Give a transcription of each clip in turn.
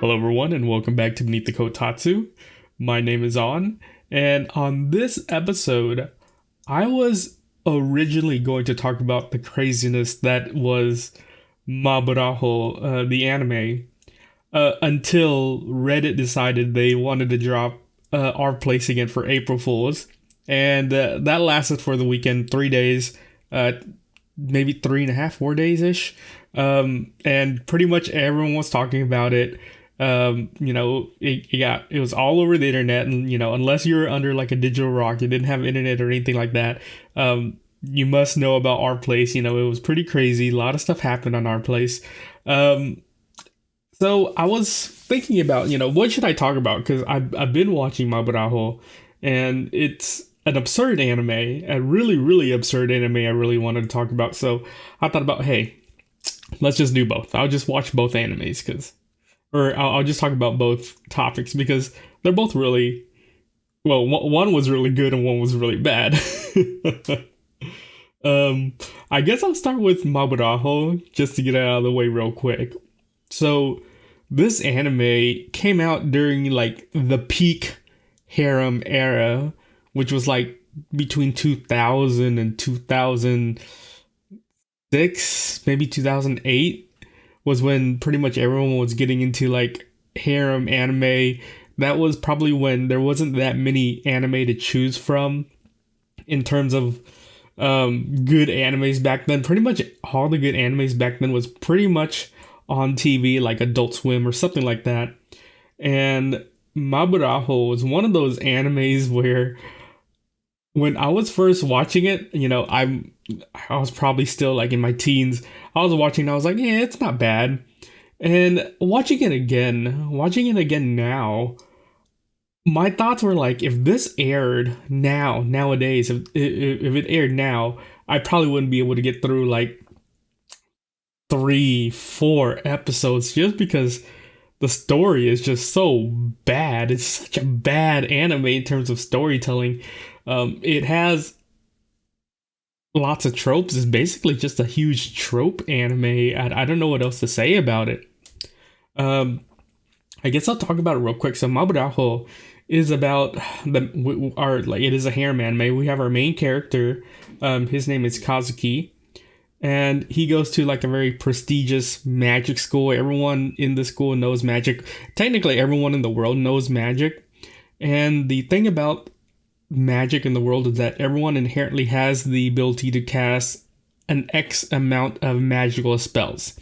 Hello, everyone, and welcome back to Beneath the Kotatsu. My name is On, and on this episode, I was originally going to talk about the craziness that was Maburaho, the anime, until Reddit decided they wanted to drop our place again for April Fools, and that lasted for the weekend, 3 days, maybe 3.5, 4 days ish, and pretty much everyone was talking about it. It was all over the internet, and unless you're under like a digital rock, you didn't have internet or anything like that, you must know about our place. It was pretty crazy. A lot of stuff happened on our place. So I was thinking about, what should I talk about? Because I've been watching Maburaho, and it's an absurd anime, a really, really absurd anime I really wanted to talk about. So I thought about, hey, let's just do both. I'll just watch both animes, or I'll just talk about both topics because they're both really, well, one was really good and one was really bad. I guess I'll start with Maburaho just to get it out of the way real quick. So this anime came out during like the peak harem era, which was like between 2000 and 2006, maybe 2008 was when pretty much everyone was getting into like harem anime. That was probably when there wasn't that many anime to choose from in terms of good animes back then. Pretty much all the good animes back then was pretty much on TV, like Adult Swim or something like that. And Maburaho was one of those animes where when I was first watching it, I was probably still like in my teens. I was watching and I was like, yeah, it's not bad. And watching it again now, my thoughts were like, if this aired nowadays, if it aired now, I probably wouldn't be able to get through like 3-4 episodes just because the story is just so bad. It's such a bad anime in terms of storytelling. It has lots of tropes. It's basically just a huge trope anime. I don't know what else to say about it. I guess I'll talk about it real quick. So Maburaho is about it is a harem anime. We have our main character. His name is Kazuki, and he goes to like a very prestigious magic school. Everyone in the school knows magic. Technically, everyone in the world knows magic. And the thing about magic in the world is that everyone inherently has the ability to cast an X amount of magical spells.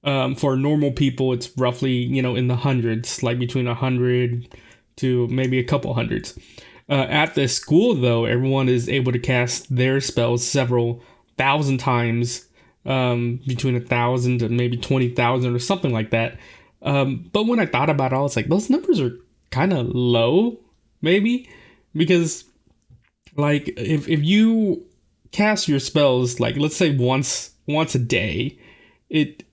For normal people, it's roughly, in the hundreds, like between 100 to maybe a couple hundreds. At the school, though, everyone is able to cast their spells several thousand times, between 1,000 to maybe 20,000 or something like that. But when I thought about it, I was like, those numbers are kind of low, maybe, because like if you cast your spells, like let's say once a day, it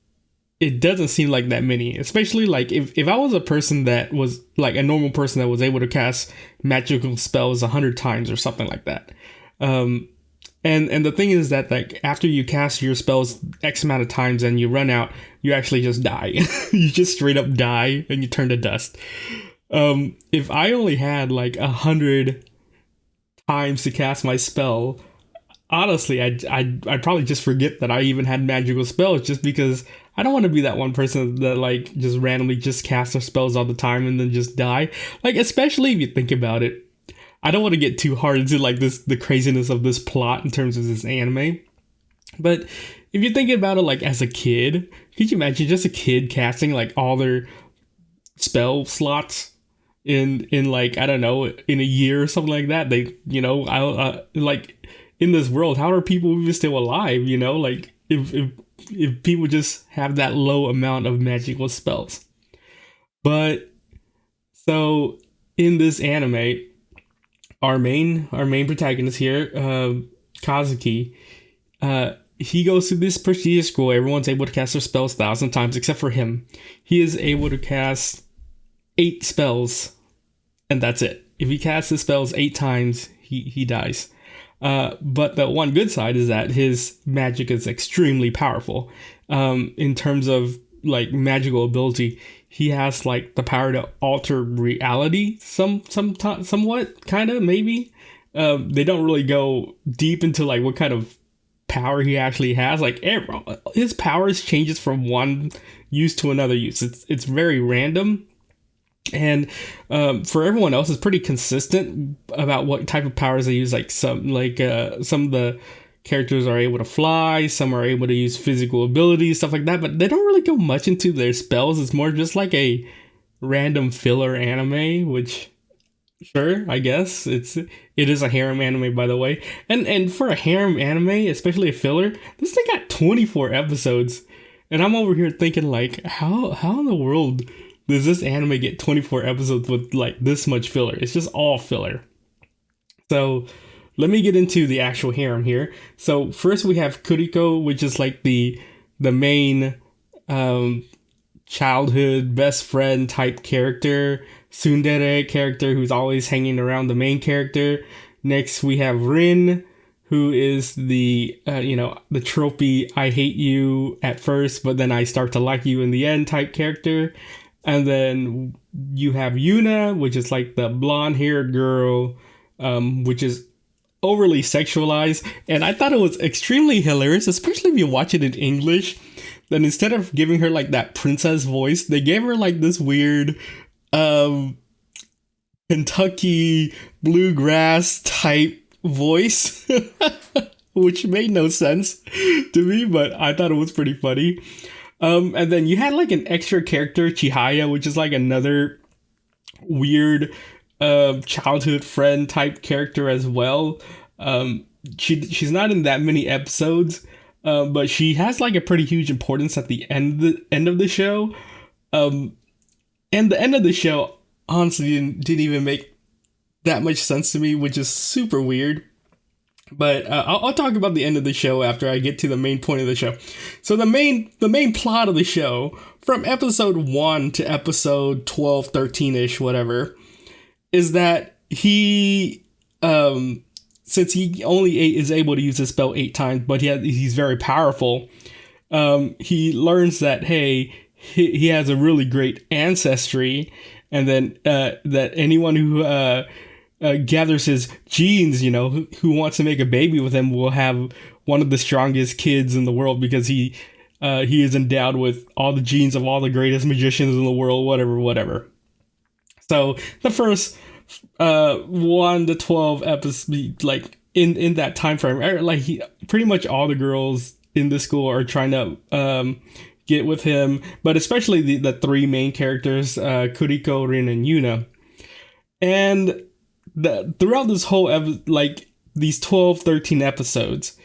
doesn't seem like that many, especially like if I was a person that was like a normal person that was able to cast magical spells 100 times or something like that. And the thing is that like after you cast your spells X amount of times and you run out, you actually just die. You just straight up die and you turn to dust. If I only had like 100 times to cast my spell, honestly, I'd probably just forget that I even had magical spells, just because I don't want to be that one person that like just randomly just casts their spells all the time and then just die. Like, especially if you think about it. I don't want to get too hard into like the craziness of this plot in terms of this anime. But if you're thinking about it like as a kid, could you imagine just a kid casting like all their spell slots in like, I don't know, in a year or something like that? They, like in this world, how are people even still alive? Like if people just have that low amount of magical spells. But so in this anime, our main protagonist here, Kazuki, he goes to this prestigious school. Everyone's able to cast their spells 1,000 times except for him. He is able to cast 8 spells, and that's it. If he casts his spells 8 times, he dies. But the one good side is that his magic is extremely powerful. In terms of like magical ability, he has like the power to alter reality, somewhat, kind of, maybe. They don't really go deep into like what kind of power he actually has. Like his powers changes from one use to another use. It's very random. And for everyone else, it's pretty consistent about what type of powers they use. Like some of the characters are able to fly, some are able to use physical abilities, stuff like that. But they don't really go much into their spells. It's more just like a random filler anime, which sure, I guess it is a harem anime, by the way. And for a harem anime, especially a filler, this thing got 24 episodes, and I'm over here thinking like, how in the world does this anime get 24 episodes with like this much filler? It's just all filler. So let me get into the actual harem here. So first we have Kuriko, which is like the main childhood best friend type character, tsundere character who's always hanging around the main character. Next we have Rin, who is the the tropey I hate you at first, but then I start to like you in the end type character. And then you have Yuna, which is like the blonde-haired girl, which is overly sexualized. And I thought it was extremely hilarious, especially if you watch it in English. Then instead of giving her like that princess voice, they gave her like this weird Kentucky bluegrass type voice, which made no sense to me, but I thought it was pretty funny. And then you had like an extra character, Chihaya, which is like another weird childhood friend type character as well. She's not in that many episodes, but she has like a pretty huge importance at the end of the show. And the end of the show honestly didn't even make that much sense to me, which is super weird. But I'll talk about the end of the show after I get to the main point of the show. So the main plot of the show, from episode 1 to episode 12, 13-ish, whatever, is that he, since he only is able to use his spell 8 times, but he's very powerful, he learns that, hey, he has a really great ancestry, and then that anyone who gathers his genes, who wants to make a baby with him will have one of the strongest kids in the world, because he is endowed with all the genes of all the greatest magicians in the world, whatever. So the first 1 to 12 episodes, like in that time frame, like pretty much all the girls in the school are trying to get with him, but especially the 3 main characters, Kuriko, Rin, and Yuna. And throughout this whole like these 12, 13 episodes,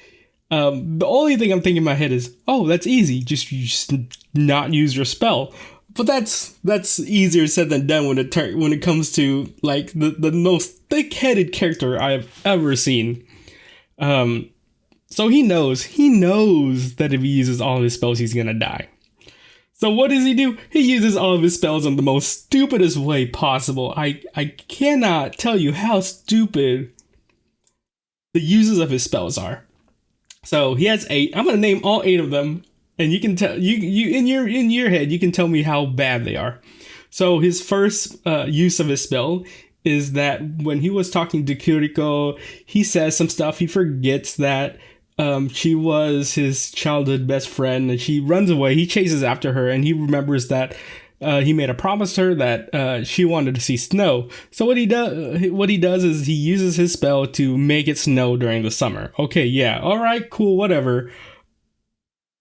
the only thing I'm thinking in my head is, oh, that's easy, just not use your spell. But that's easier said than done when it comes to like the most thick-headed character I have ever seen. So he knows that if he uses all of his spells, he's gonna die. So what does he do? He uses all of his spells in the most stupidest way possible. I cannot tell you how stupid the uses of his spells are. So he has 8. I'm gonna name all 8 of them, and you can tell you in your head you can tell me how bad they are. So his first use of his spell is that when he was talking to Kuriko, he says some stuff. He forgets that she was his childhood best friend, and she runs away. He chases after her, and he remembers that he made a promise to her that she wanted to see snow. So what he does is he uses his spell to make it snow during the summer. Okay, yeah, all right, cool, whatever.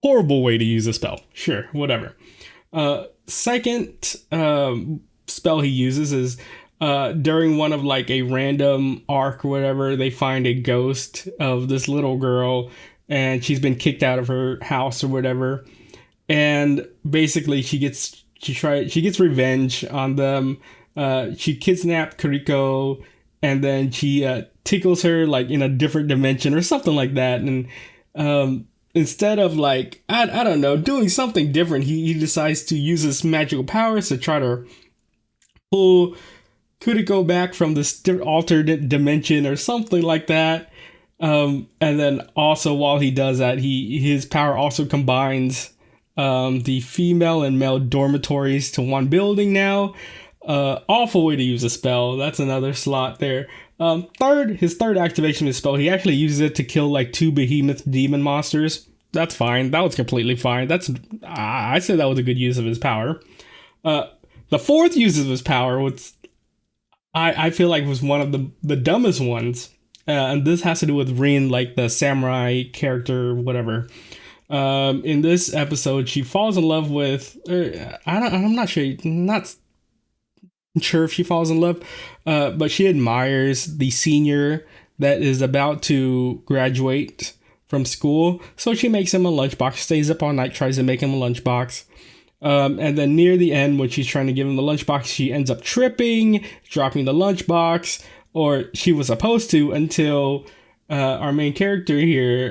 Horrible way to use a spell. Sure, whatever. Second spell he uses is during one of like a random arc or whatever, they find a ghost of this little girl, and she's been kicked out of her house or whatever. And basically she gets revenge on them. She kidnapped Kuriko, and then she tickles her like in a different dimension or something like that. And instead of like, I don't know, doing something different, he decides to use his magical powers to try to pull Kuriko back from this alternate dimension or something like that. And then also while he does that, his power also combines the female and male dormitories to one building now. Awful way to use a spell. That's another slot there. His third activation of his spell, he actually uses it to kill like 2 behemoth demon monsters. That's fine. That was completely fine. I said that was a good use of his power. The fourth use of his power, which I feel like was one of the dumbest ones. And this has to do with Rin, like the samurai character, whatever. In this episode, she falls in love with. I'm not sure. Not sure if she falls in love, but she admires the senior that is about to graduate from school. So she makes him a lunchbox. Stays up all night, tries to make him a lunchbox. And then near the end, when she's trying to give him the lunchbox, she ends up tripping, dropping the lunchbox, or she was supposed to, until our main character here,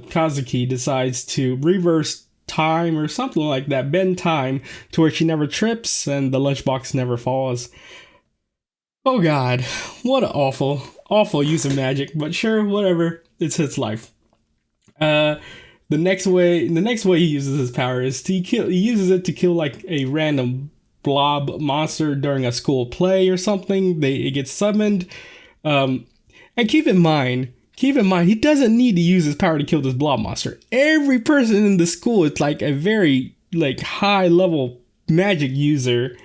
Kazuki, decides to reverse time or something like that, bend time to where she never trips and the lunchbox never falls. Oh god, what an awful use of magic, but sure, whatever, it's his life. The next way he uses his power is he uses it to kill like a random blob monster during a school play or something. It gets summoned. And keep in mind, he doesn't need to use his power to kill this blob monster. Every person in the school is like a very like high level magic user.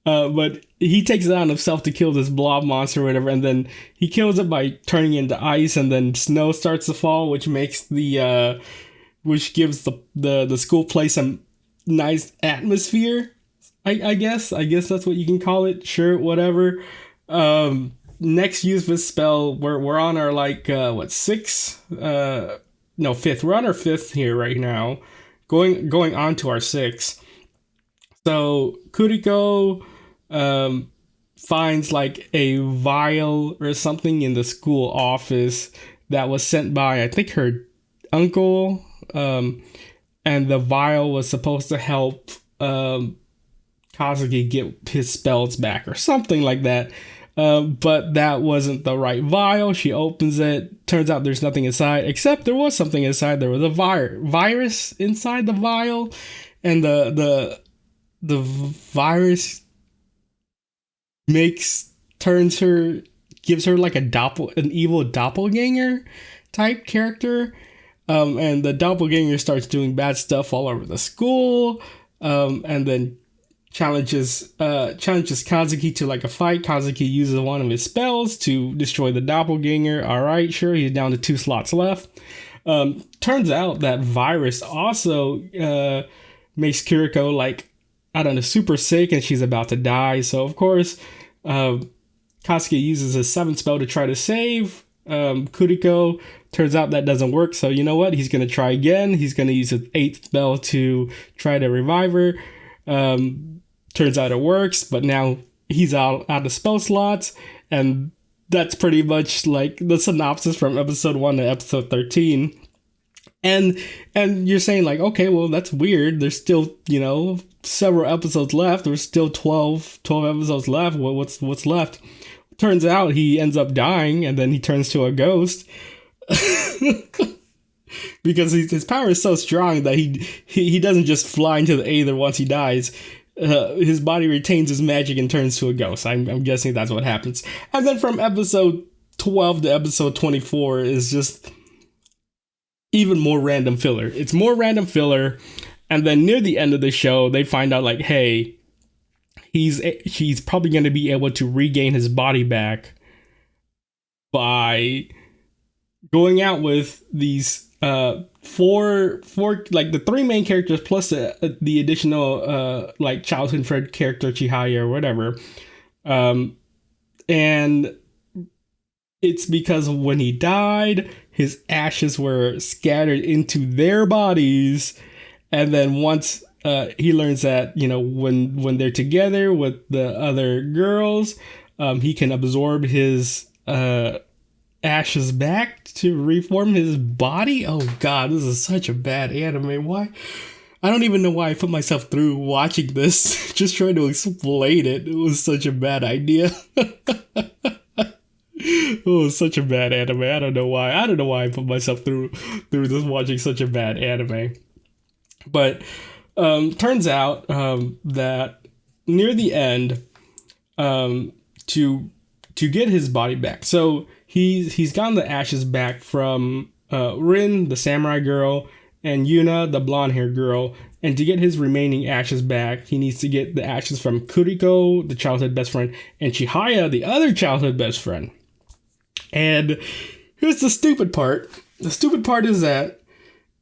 But he takes it on himself to kill this blob monster or whatever, and then he kills it by turning into ice, and then snow starts to fall, which makes which gives the school place a nice atmosphere. I guess that's what you can call it. Sure, whatever. Next use of his spell, we're on our like sixth? No, fifth. We're on our fifth here right now, going on to our sixth. So Kuriko finds like a vial or something in the school office that was sent by, I think, her uncle, and the vial was supposed to help Kazuki get his spells back or something like that. But that wasn't the right vial. She opens it. Turns out there's nothing inside, except there was something inside. There was a virus inside the vial, and the virus gives her like an evil doppelganger type character. And the doppelganger starts doing bad stuff all over the school. And then challenges Kazuki to like a fight. Kazuki uses one of his spells to destroy the doppelganger. All right, sure, he's down to 2 slots left. Turns out that virus also makes Kuriko like, I don't know, super sick, and she's about to die. So of course, Kazuki uses his 7th spell to try to save Kuriko. Turns out that doesn't work. So you know what? He's gonna try again. He's gonna use his 8th spell to try to revive her. Turns out it works, but now he's out of spell slots, and that's pretty much like the synopsis from episode 1 to episode 13. And you're saying like, okay, well, that's weird. There's still, several episodes left. There's still 12 episodes left. What's left? Turns out he ends up dying, and then he turns to a ghost. Because his power is so strong that he doesn't just fly into the aether once he dies. His body retains his magic and turns to a ghost. I'm guessing that's what happens. And then from episode 12 to episode 24 is just even more random filler. It's more random filler. And then near the end of the show, they find out like, hey, he's probably going to be able to regain his body back by going out with these four like the 3 main characters plus the additional like childhood friend character Chihaya or whatever. And it's because when he died, his ashes were scattered into their bodies, and then once he learns that when they're together with the other girls, he can absorb his ashes back to reform his body. Oh god, this is such a bad anime. Why? I don't even know why I put myself through watching this. Just trying to explain it. It was such a bad idea. Oh, such a bad anime. I don't know why I put myself through this watching such a bad anime. But Turns out that near the end, to get his body back, so he's gotten the ashes back from Rin, the samurai girl, and Yuna, the blonde haired girl. And to get his remaining ashes back, he needs to get the ashes from Kuriko, the childhood best friend, and Chihaya, the other childhood best friend. And here's the stupid part. The stupid part is that,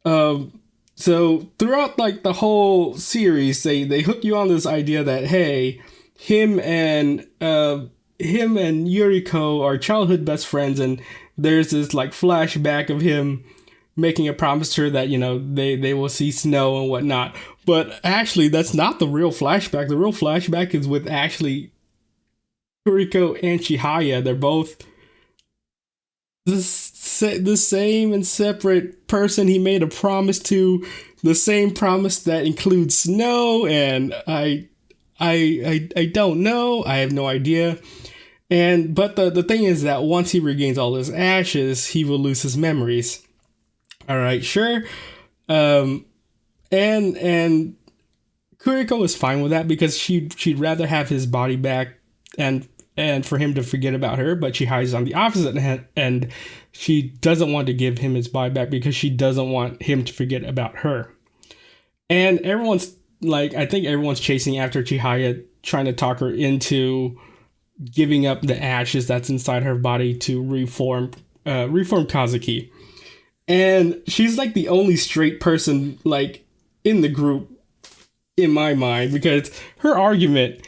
so throughout like the whole series, they hook you on this idea that, hey, him and Yuriko are childhood best friends, and there's this like flashback of him making a promise to her that, you know, they will see snow and whatnot. But actually, that's not the real flashback. The real flashback is with actually Kuriko and Chihaya. They're both the same and separate person he made a promise to, the same promise that includes snow, and I don't know. I have no idea. But the thing is that once he regains all his ashes, he will lose his memories. All right, sure. And Kuriko is fine with that because she'd rather have his body back and for him to forget about her, but she hides on the opposite end, and she doesn't want to give him his body back because she doesn't want him to forget about her. And everyone's like, I think everyone's chasing after Chihaya, trying to talk her into giving up the ashes that's inside her body to reform Kazuki. And she's like the only straight person like in the group in my mind, because her argument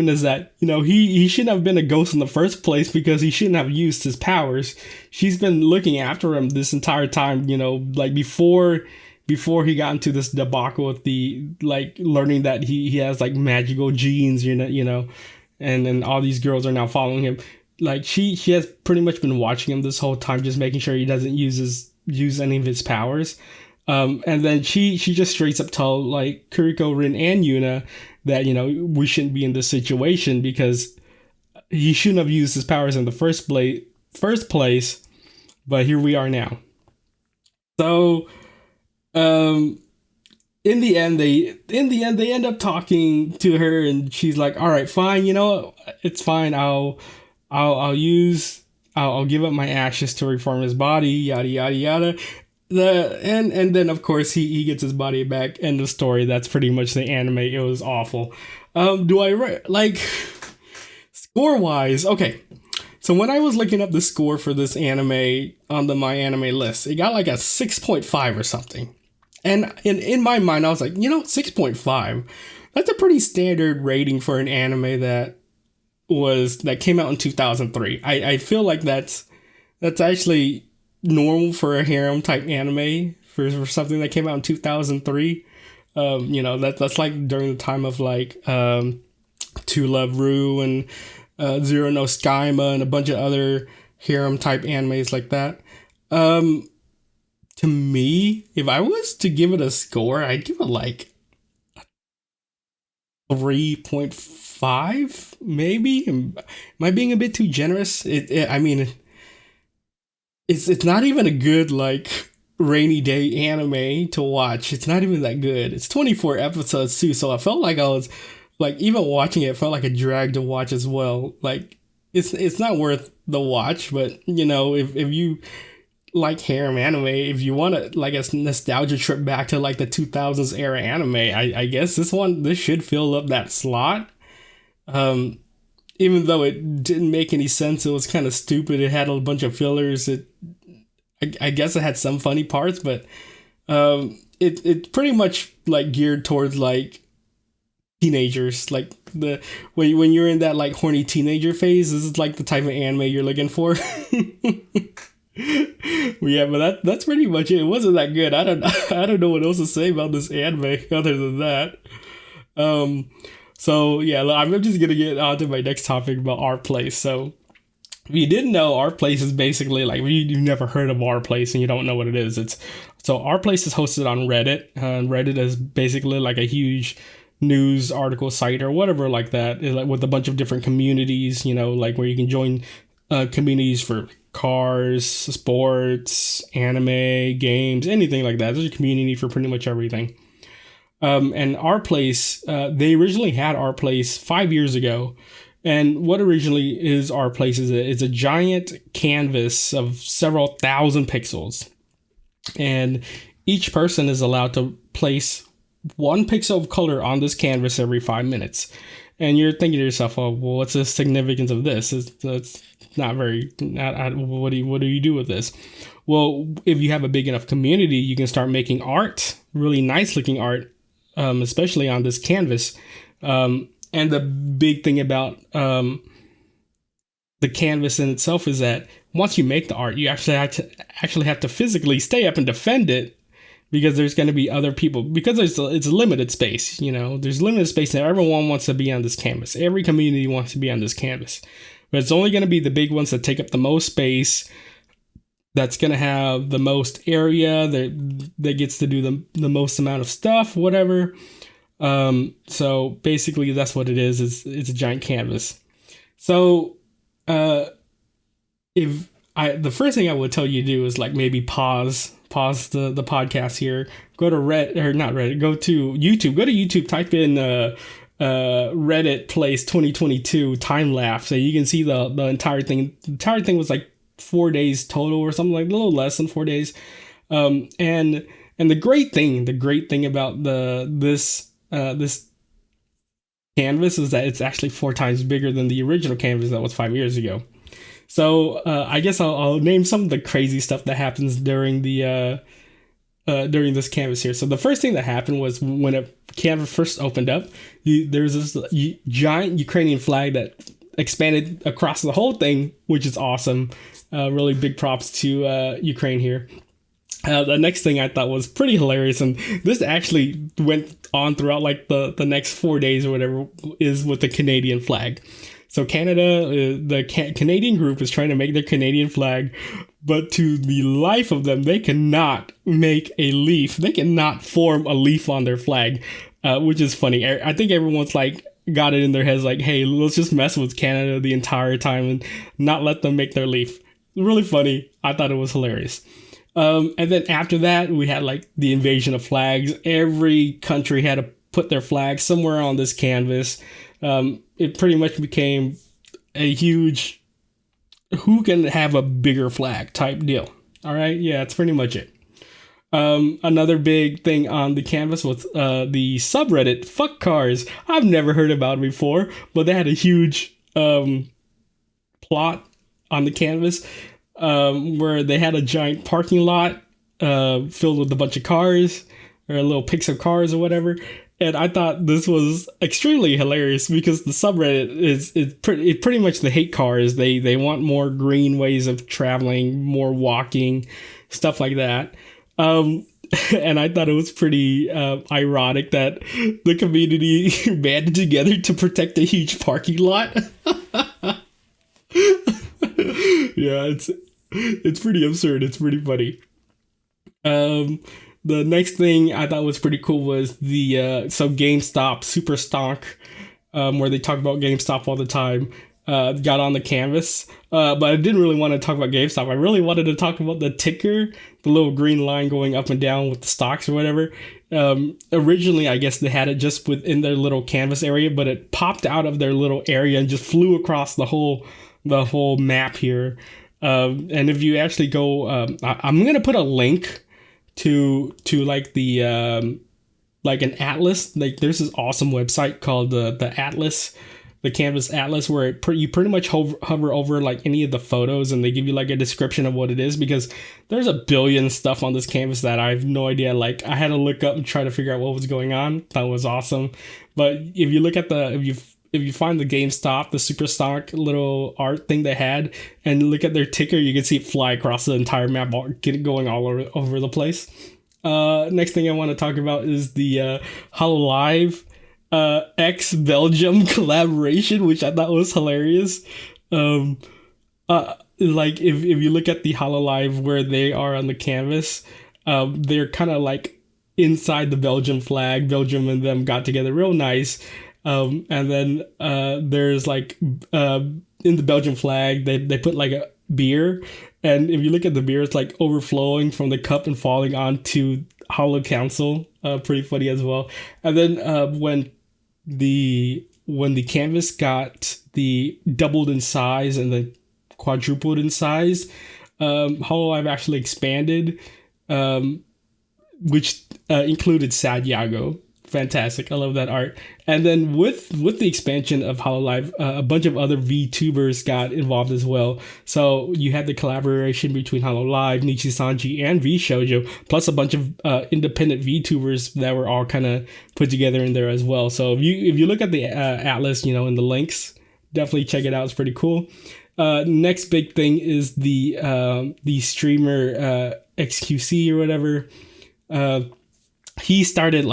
is that, you know, he shouldn't have been a ghost in the first place because he shouldn't have used his powers. She's been looking after him this entire time, you know, like before he got into this debacle with the like learning that he has like magical genes, you know, and then all these girls are now following him. Like she has pretty much been watching him this whole time, just making sure he doesn't use any of his powers. And then she just straight up told like Kuriko, Rin, and Yuna that, you know, we shouldn't be in this situation because he shouldn't have used his powers in the first place. But here we are now. So, in the end, they end up talking to her, and she's like, "All right, fine. You know, it's fine. I'll give up my ashes to reform his body, yada yada yada." And then of course he gets his body back. End of story. That's pretty much the anime. It was awful. Do I like score wise? Okay, so when I was looking up the score for this anime on the My Anime list, it got like a 6.5 or something. And in my mind, I was like, you know, 6.5. That's a pretty standard rating for an anime that came out in 2003. I feel like that's actually normal for a harem type anime for something that came out in 2003. You know, that's like during the time of like To Love Ru and Zero no Skyma and a bunch of other harem type animes like that. To me, if I was to give it a score, I'd give it like 3.5, maybe. Am I being a bit too generous? I mean, it's not even a good like rainy day anime to watch. It's not even that good. It's 24 episodes too, so I felt like I was like, even watching it felt like a drag to watch as well. Like it's not worth the watch, but you know, if you like harem anime, if you want to like a nostalgia trip back to like the 2000s era anime, I guess this should fill up that slot. Even though it didn't make any sense, it was kind of stupid. It had a bunch of fillers. I guess it had some funny parts, but it's pretty much like geared towards like teenagers. Like when you're in that like horny teenager phase, this is like the type of anime you're looking for. Yeah, but that's pretty much it. It wasn't that good. I don't know what else to say about this anime other than that. So yeah, I'm just gonna get on to my next topic about Our Place. So if you didn't know, Our Place is basically like, you've never heard of Our Place and you don't know what it is. So Our Place is hosted on Reddit. Reddit is basically like a huge news article site or whatever like that, like with a bunch of different communities. You know, like where you can join communities for cars, sports, anime, games, anything like that. There's a community for pretty much everything. And Our Place, they originally had Our Place 5 years ago. And what originally is Our Place is it's a giant canvas of several thousand pixels. And each person is allowed to place one pixel of color on this canvas every 5 minutes. And you're thinking to yourself, oh, well, what's the significance of this? It's not very, what do you do with this? Well, if you have a big enough community, you can start making art, really nice looking art, especially on this canvas. And the big thing about the canvas in itself is that once you make the art, you actually have to physically stay up and defend it, because there's going to be other people, because it's a limited space. There's limited space, and everyone wants to be on this canvas. Every community wants to be on this canvas, but it's only going to be the big ones that take up the most space, that's going to have the most area, that gets to do the most amount of stuff, whatever. So basically that's what it is. It's a giant canvas. So the first thing I would tell you to do is like maybe pause the podcast here, go to go to YouTube, type in Reddit place 2022 time lapse, and you can see the entire thing. The entire thing was like 4 days total or something, like a little less than 4 days. And the great thing about this canvas is that it's actually 4 times bigger than the original canvas that was 5 years ago. So I guess I'll name some of the crazy stuff that happens during the during this canvas here. So the first thing that happened was when a canvas first opened up, there's this giant Ukrainian flag that expanded across the whole thing, which is awesome. Really big props to Ukraine here. The next thing I thought was pretty hilarious, and this actually went on throughout like the next 4 days or whatever, is with the Canadian flag. So Canada, the Canadian group is trying to make their Canadian flag, but to the life of them, they cannot make a leaf. They cannot form a leaf on their flag, which is funny. I think everyone's like got it in their heads like, hey, let's just mess with Canada the entire time and not let them make their leaf. Really funny. I thought it was hilarious. And then after that, we had like the invasion of flags. Every country had to put their flag somewhere on this canvas. It pretty much became a huge who can have a bigger flag type deal. All right. Yeah, that's pretty much it. Another big thing on the canvas was the subreddit Fuck Cars. I've never heard about it before, but they had a huge plot on the canvas where they had a giant parking lot filled with a bunch of cars, or little pics of cars or whatever. And I thought this was extremely hilarious because the subreddit is pretty much the hate cars. They want more green ways of traveling, more walking, stuff like that. And I thought it was pretty ironic that the community banded together to protect a huge parking lot. Yeah, it's pretty absurd. It's pretty funny. The next thing I thought was pretty cool was the GameStop Super Stonk, where they talk about GameStop all the time, got on the canvas. But I didn't really want to talk about GameStop. I really wanted to talk about the ticker, the little green line going up and down with the stocks or whatever. Originally, I guess they had it just within their little canvas area, but it popped out of their little area and just flew across the whole map here. And if you actually go, I'm gonna put a link to like the like an atlas. Like there's this awesome website called the Atlas, the Canvas Atlas, where you pretty much hover over like any of the photos and they give you like a description of what it is, because there's a billion stuff on this canvas that I have no idea. Like I had to look up and try to figure out what was going on. That was awesome. But if you look at if you find the GameStop, the Super Stock little art thing they had, and look at their ticker, you can see it fly across the entire map, get it going all over the place. Next thing I want to talk about is the Hololive X Belgium collaboration, which I thought was hilarious. Like if you look at the Hololive where they are on the canvas, they're kind of like inside the Belgian flag. Belgium and them got together real nice. And then there's like in the Belgian flag they put like a beer, and if you look at the beer, it's like overflowing from the cup and falling onto Hollow Council, pretty funny as well. And then when the canvas got the doubled in size and then quadrupled in size, Hololive actually expanded, which included Sad Yago. Fantastic. I love that art. And then with the expansion of Hololive, a bunch of other VTubers got involved as well. So you had the collaboration between Hololive, Nichi Sanji, and V Shoujo, plus a bunch of independent VTubers that were all kind of put together in there as well. So if you look at the atlas, in the links, definitely check it out. It's pretty cool. Next big thing is the streamer XQC or whatever. He started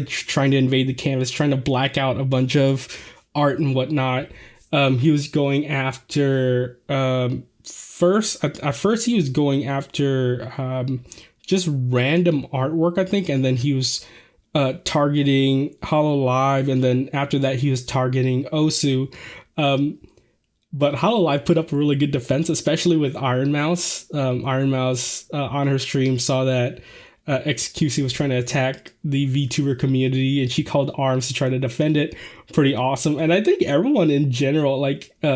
trying to invade the canvas, trying to black out a bunch of art and whatnot. He was going after first he was going after just random artwork, I think, and then he was targeting Hololive, and then after that he was targeting Osu. But Hololive put up a really good defense, especially with Iron Mouse. Iron Mouse on her stream saw that XQC was trying to attack the VTuber community, and she called arms to try to defend it. Pretty awesome. And I think everyone in general,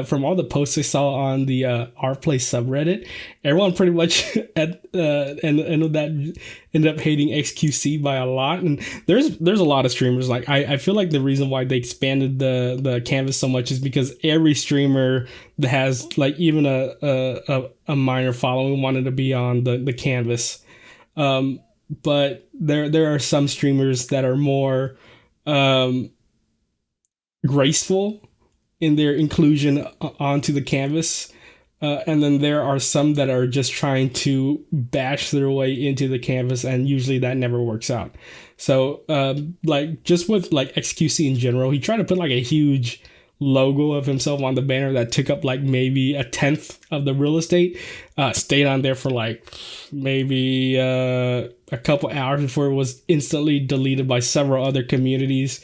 from all the posts I saw on the RPlay subreddit, everyone pretty much ended up hating XQC by a lot. And there's a lot of streamers. I feel like the reason why they expanded the canvas so much is because every streamer that has even a minor following wanted to be on the canvas. But there are some streamers that are more graceful in their inclusion onto the canvas, and then there are some that are just trying to bash their way into the canvas, and usually that never works out. So just with XQC in general, he tried to put a huge logo of himself on the banner that took up maybe a tenth of the real estate, stayed on there for maybe a couple hours before it was instantly deleted by several other communities,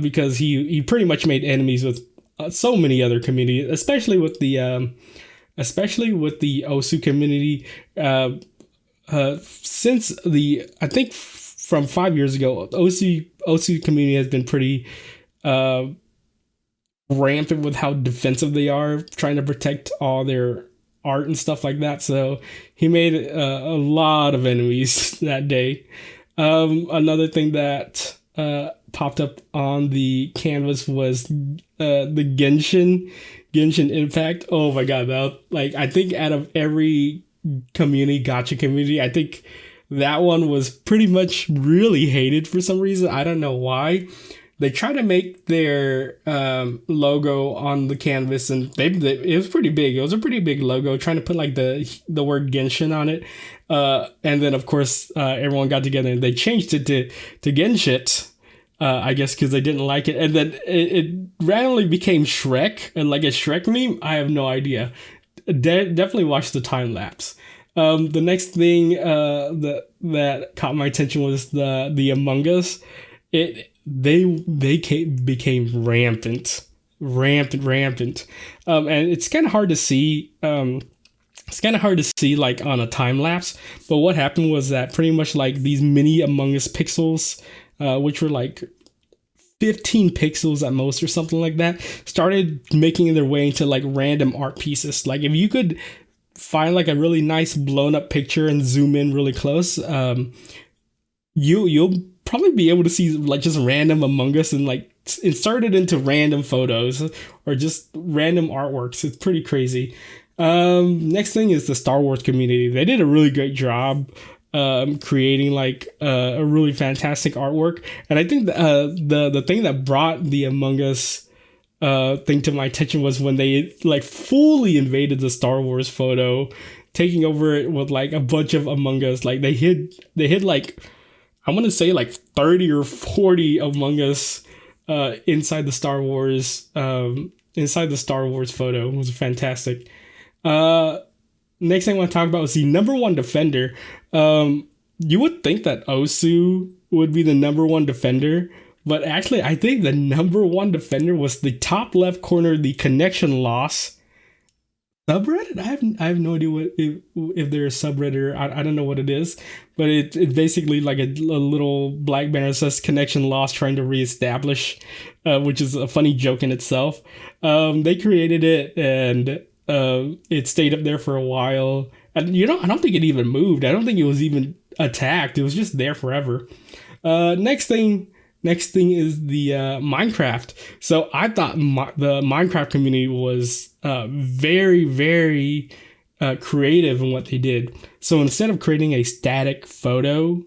because he pretty much made enemies with so many other communities, especially with the Osu community. Since I think from 5 years ago, Osu community has been pretty rampant with how defensive they are, trying to protect all their art and stuff like that. So he made a lot of enemies that day. Another thing that popped up on the canvas was the Genshin Impact. Oh my god, I think out of every gacha community, I think that one was pretty much really hated for some reason. I don't know why. They tried to make their logo on the canvas, and it was pretty big. It was a pretty big logo, trying to put the word Genshin on it. And then, of course, everyone got together and they changed it to Genshit, I guess because they didn't like it. And then it randomly became Shrek, and a Shrek meme. I have no idea. Definitely watch the time lapse. The next thing that caught my attention was the Among Us. They became rampant, and it's kind of hard to see. It's kind of hard to see on a time lapse. But what happened was that pretty much these mini Among Us pixels, which were 15 pixels at most or something like that, started making their way into random art pieces. If you could find a really nice blown up picture and zoom in really close, you'll probably be able to see just random Among Us and insert it into random photos or just random artworks. It's pretty crazy. Next thing is the Star Wars community. They did a really great job creating a really fantastic artwork. And I think the thing that brought the Among Us thing to my attention was when they fully invaded the Star Wars photo, taking over it with a bunch of Among Us. They hid I want to say 30 or 40 Among Us inside the Star Wars photo. It was fantastic. Next thing I want to talk about is the number one defender. You would think that Osu would be the number one defender, but actually I think the number one defender was the top left corner, the connection loss. Subreddit? I have no idea what if there's a subreddit. Or I don't know what it is, but it's basically like a little black banner that says connection lost, trying to reestablish, which is a funny joke in itself. They created it, and it stayed up there for a while. And I don't think it even moved. I don't think it was even attacked. It was just there forever. Next thing is the Minecraft. So I thought the Minecraft community was very, very creative in what they did. So instead of creating a static photo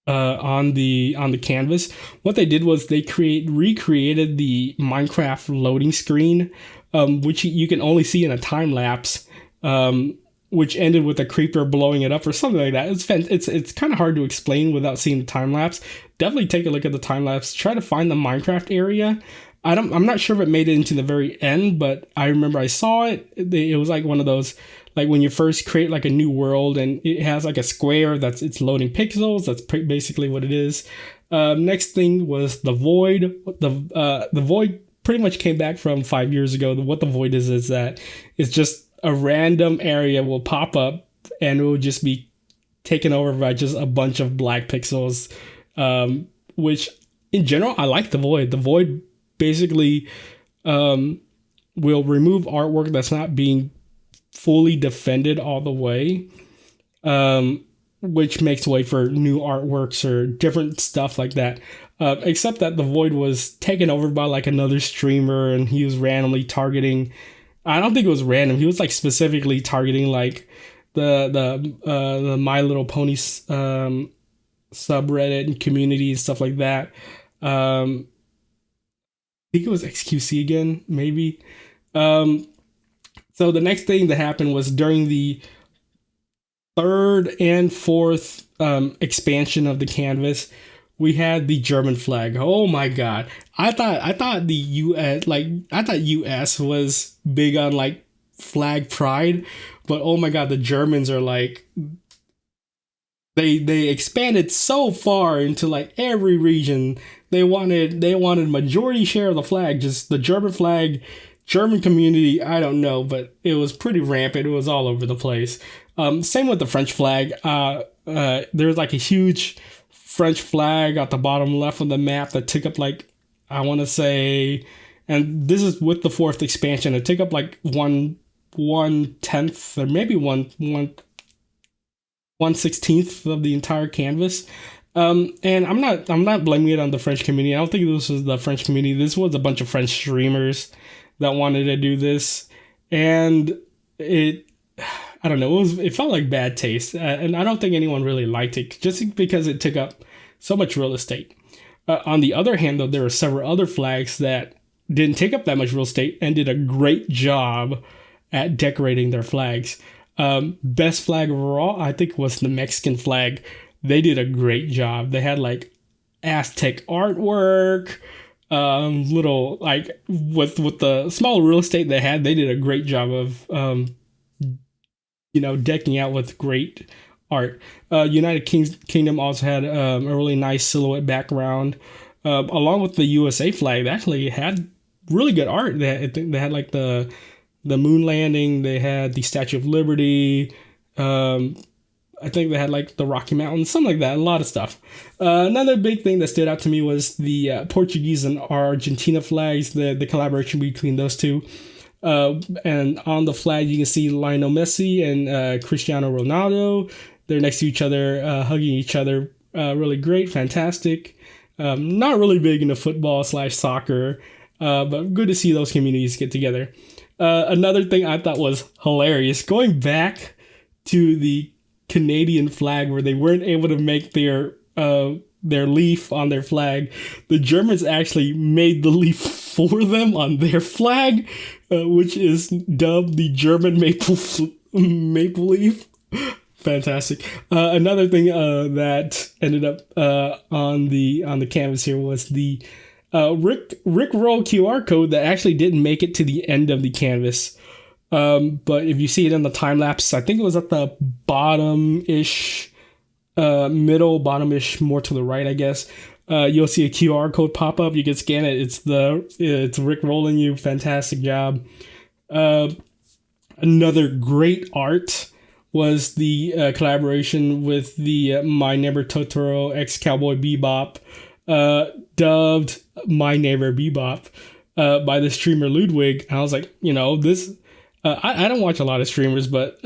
on the canvas, what they did was they recreated the Minecraft loading screen, which you can only see in a time lapse. Which ended with a creeper blowing it up or something like that. It's kind of hard to explain without seeing the time lapse. Definitely take a look at the time lapse. Try to find the Minecraft area. I'm not sure if it made it into the very end, but I remember I saw it. It was like one of those, like when you first create like a new world and it has like a square it's loading pixels. That's basically what it is. Next thing was the void. The void pretty much came back from 5 years ago. What the void is that it's just a random area will pop up and it will just be taken over by just a bunch of black pixels, which in general, I like the void. The void basically will remove artwork that's not being fully defended all the way, which makes way for new artworks or different stuff like that. Except that the void was taken over by like another streamer and he was randomly targeting. I don't think it was random. He was like specifically targeting like the My Little Pony subreddit and community and stuff like that. I think it was XQC again, maybe. So the next thing that happened was during the third and fourth expansion of the canvas, we had the German flag. Oh my god. I thought the US was big on like flag pride, but oh my god, the Germans are like they expanded so far into like every region. They wanted majority share of the flag, just the German flag, German community, I don't know, but it was pretty rampant. It was all over the place. Same with the French flag. There's like a huge French flag at the bottom left of the map that took up like, I want to say, and this is with the fourth expansion, it took up like 1/10 or maybe 1/16 of the entire canvas. And I'm not blaming it on the French community. I don't think this was the French community. This was a bunch of French streamers that wanted to do this, and I don't know, it felt like bad taste, and I don't think anyone really liked it just because it took up so much real estate. On the other hand, though, there are several other flags that didn't take up that much real estate and did a great job at decorating their flags. Best flag overall, I think, was the Mexican flag. They did a great job. They had like Aztec artwork, little like with the small real estate they had. They did a great job of decking out with great art. United Kingdom also had a really nice silhouette background, along with the USA flag. They actually had really good art. They had like the moon landing. They had the Statue of Liberty. I think they had like the Rocky Mountains, something like that. A lot of stuff. Another big thing that stood out to me was the Portuguese and Argentina flags. The collaboration between those two. And on the flag, you can see Lionel Messi and Cristiano Ronaldo. They're next to each other, hugging each other. Really great, fantastic. Not really big into football/soccer, but good to see those communities get together. Another thing I thought was hilarious, going back to the Canadian flag where they weren't able to make their leaf on their flag, the Germans actually made the leaf for them on their flag, which is dubbed the German maple leaf. Fantastic. Another thing that ended up on the canvas here was the Rickroll QR code that actually didn't make it to the end of the canvas. But if you see it in the time lapse, I think it was at the bottom-ish, bottom-ish, more to the right, I guess. You'll see a QR code pop up. You can scan it. It's Rick rolling you. Fantastic job. Another great art was the collaboration with the My Neighbor Totoro X Cowboy Bebop, dubbed My Neighbor Bebop, by the streamer Ludwig. And I was like, this. I don't watch a lot of streamers, but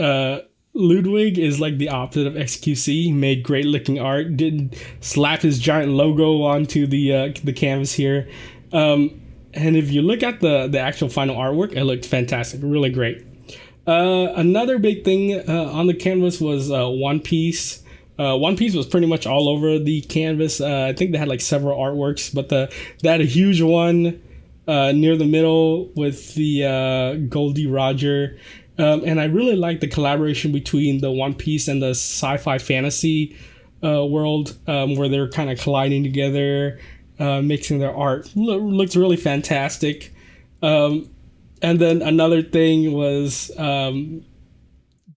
Ludwig is like the opposite of XQC. He made great looking art. Didn't slap his giant logo onto the canvas here. And if you look at the actual final artwork, it looked fantastic, really great. Another big thing on the canvas was One Piece. One Piece was pretty much all over the canvas. I think they had like several artworks, but they had a huge one near the middle with the Goldie Roger. And I really like the collaboration between the One Piece and the sci-fi fantasy world, where they're kind of colliding together, mixing their art. Looks really fantastic. And then another thing was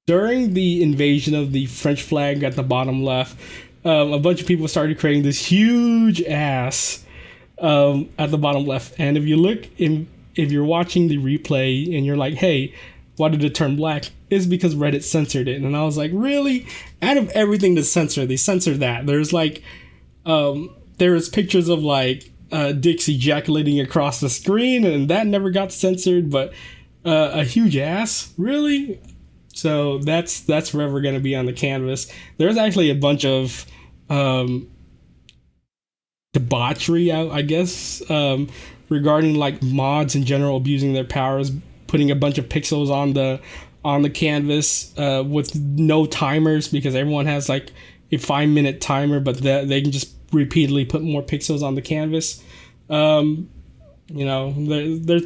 during the invasion of the French flag at the bottom left, a bunch of people started creating this huge ass at the bottom left. And if you look, if you're watching the replay and you're like, hey, why did it turn black? It's because Reddit censored it. And I was like, really? Out of everything to censor, they censored that. There's like, there's pictures of like dicks ejaculating across the screen, and that never got censored, but a huge ass? Really? So that's forever going to be on the canvas. There's actually a bunch of debauchery, I guess, regarding like mods in general abusing their powers, putting a bunch of pixels on the canvas with no timers, because everyone has like a 5-minute timer, but they can just repeatedly put more pixels on the canvas. There's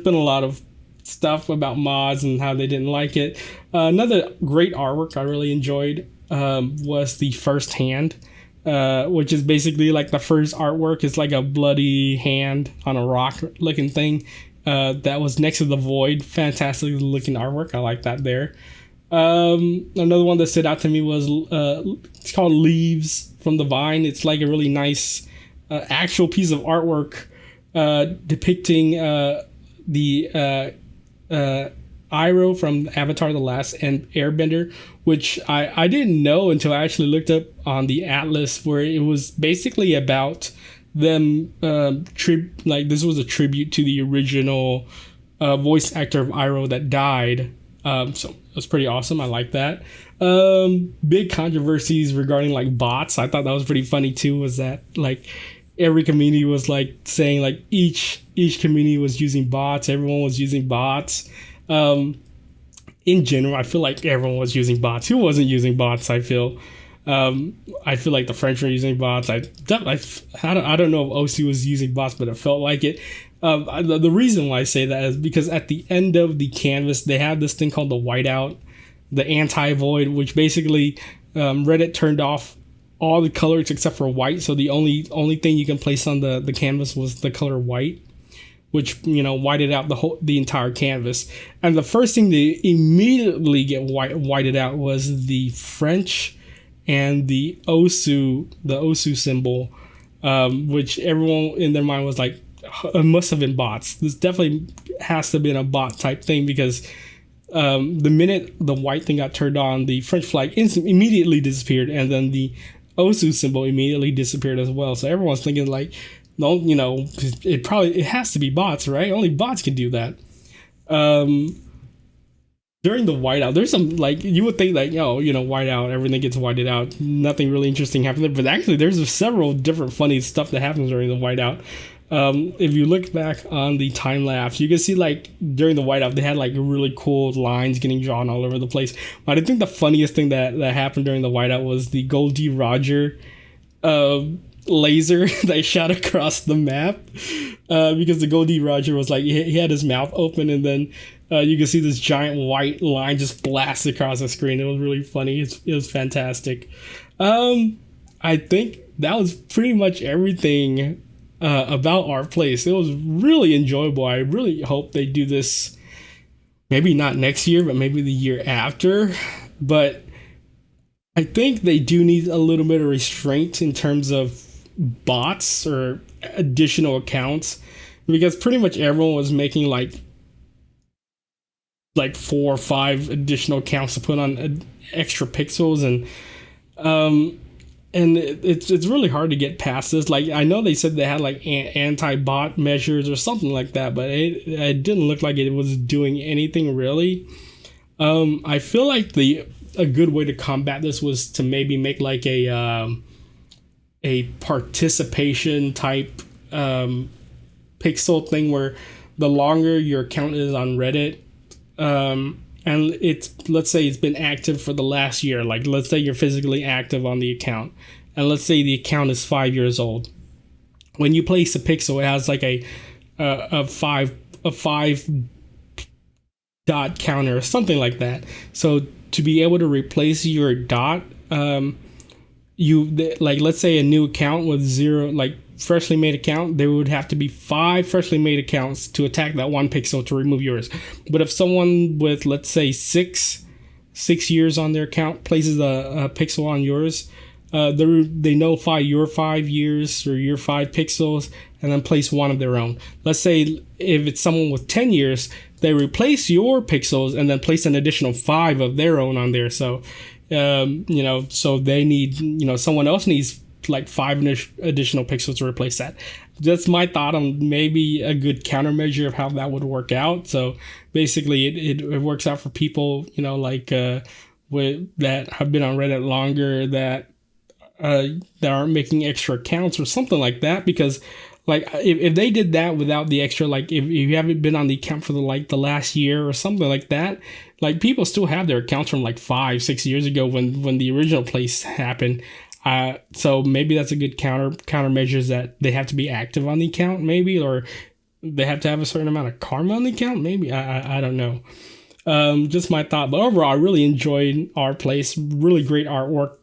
been a lot of stuff about mods and how they didn't like it. Another great artwork I really enjoyed was the first hand, which is basically like the first artwork. It's like a bloody hand on a rock looking thing that was next to the void. Fantastic looking artwork. I like that there. Another one that stood out to me was it's called Leaves from the Vine. It's like a really nice actual piece of artwork depicting the Iroh from Avatar: The Last Airbender, which I didn't know until I actually looked up on the Atlas, where it was basically about them this was a tribute to the original voice actor of Iroh that died. So it was pretty awesome. I like that. Big controversies regarding like bots. I thought that was pretty funny too, was that like every community was like saying like each community was using bots. Everyone was using bots. In general, I feel like everyone was using bots. Who wasn't using bots? I feel like the French were using bots. I don't know if OC was using bots, but it felt like it. The reason why I say that is because at the end of the canvas, they had this thing called the whiteout, the anti-void, which basically Reddit turned off all the colors except for white. So the only thing you can place on the canvas was the color white, which whited out the entire canvas. And the first thing to immediately get whited out was the French and the Osu symbol, which everyone in their mind was like, it must have been bots. This definitely has to have been a bot type thing, because the minute the white thing got turned on, the French flag immediately disappeared, and then the Osu symbol immediately disappeared as well. So everyone's thinking like, no, it has to be bots, right? Only bots can do that. During the whiteout, there's some like, you would think like, whiteout, everything gets whited out, nothing really interesting happened there, but actually there's several different funny stuff that happens during the whiteout. If you look back on the time lapse, you can see like during the whiteout they had like really cool lines getting drawn all over the place. But I think the funniest thing that happened during the whiteout was the Goldie Roger laser that shot across the map, because the Goldie Roger was like, he had his mouth open, and then you can see this giant white line just blast across the screen. It was really funny. It was fantastic. I think that was pretty much everything about our place. It was really enjoyable. I really hope they do this, maybe not next year, but maybe the year after. But I think they do need a little bit of restraint in terms of bots or additional accounts, because pretty much everyone was making like like 4 or 5 additional accounts to put on extra pixels, and it's really hard to get past this. Like, I know they said they had like anti-bot measures or something like that, but it didn't look like it was doing anything really. I feel like a good way to combat this was to maybe make like a participation type pixel thing, where the longer your account is on Reddit, and let's say it's been active for the last year. Like, let's say you're physically active on the account, and let's say the account is 5 years old. When you place a pixel, it has like a five dot counter or something like that. So to be able to replace your dot, like, let's say a new account with 0, like freshly made account, there would have to be 5 freshly made accounts to attack that 1 pixel to remove yours. But if someone with, let's say, 6 years on their account places a pixel on yours, they nullify your 5 years or your 5 pixels and then place one of their own. Let's say if it's someone with 10 years, they replace your pixels and then place an additional 5 of their own on there. So so they need, someone else needs like 5 additional pixels to replace that. That's my thought on maybe a good countermeasure of how that would work out. So basically it works out for people, that have been on Reddit longer, that aren't making extra accounts or something like that. Because like, if they did that without the extra, like if you haven't been on the account for the last year or something like that, like, people still have their accounts from like 5-6 years ago when the original place happened. So maybe that's a good countermeasures, that they have to be active on the account, maybe, or they have to have a certain amount of karma on the account, maybe. I don't know. Just my thought. But overall, I really enjoyed Our Place. Really great artwork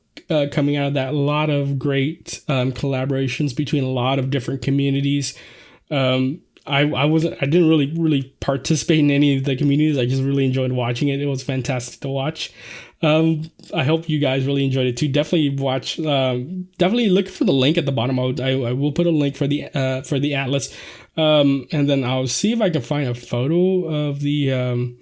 coming out of that. A lot of great collaborations between a lot of different communities. I didn't really participate in any of the communities. I just really enjoyed watching it. It was fantastic to watch. I hope you guys really enjoyed it too. Definitely watch. Definitely look for the link at the bottom. I will put a link for the atlas, and then I'll see if I can find a photo of the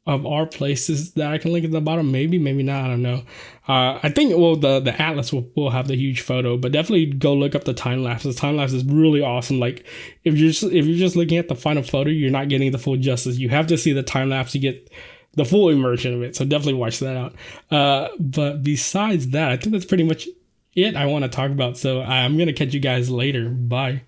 of Our Places that I can link at the bottom. Maybe not. I don't know. I think the atlas will have the huge photo, but definitely go look up the time lapse. The time lapse is really awesome. Like, if you're just looking at the final photo, you're not getting the full justice. You have to see the time lapse to get the full immersion of it. So definitely watch that out. But besides that, I think that's pretty much it I want to talk about. So I'm gonna catch you guys later. Bye.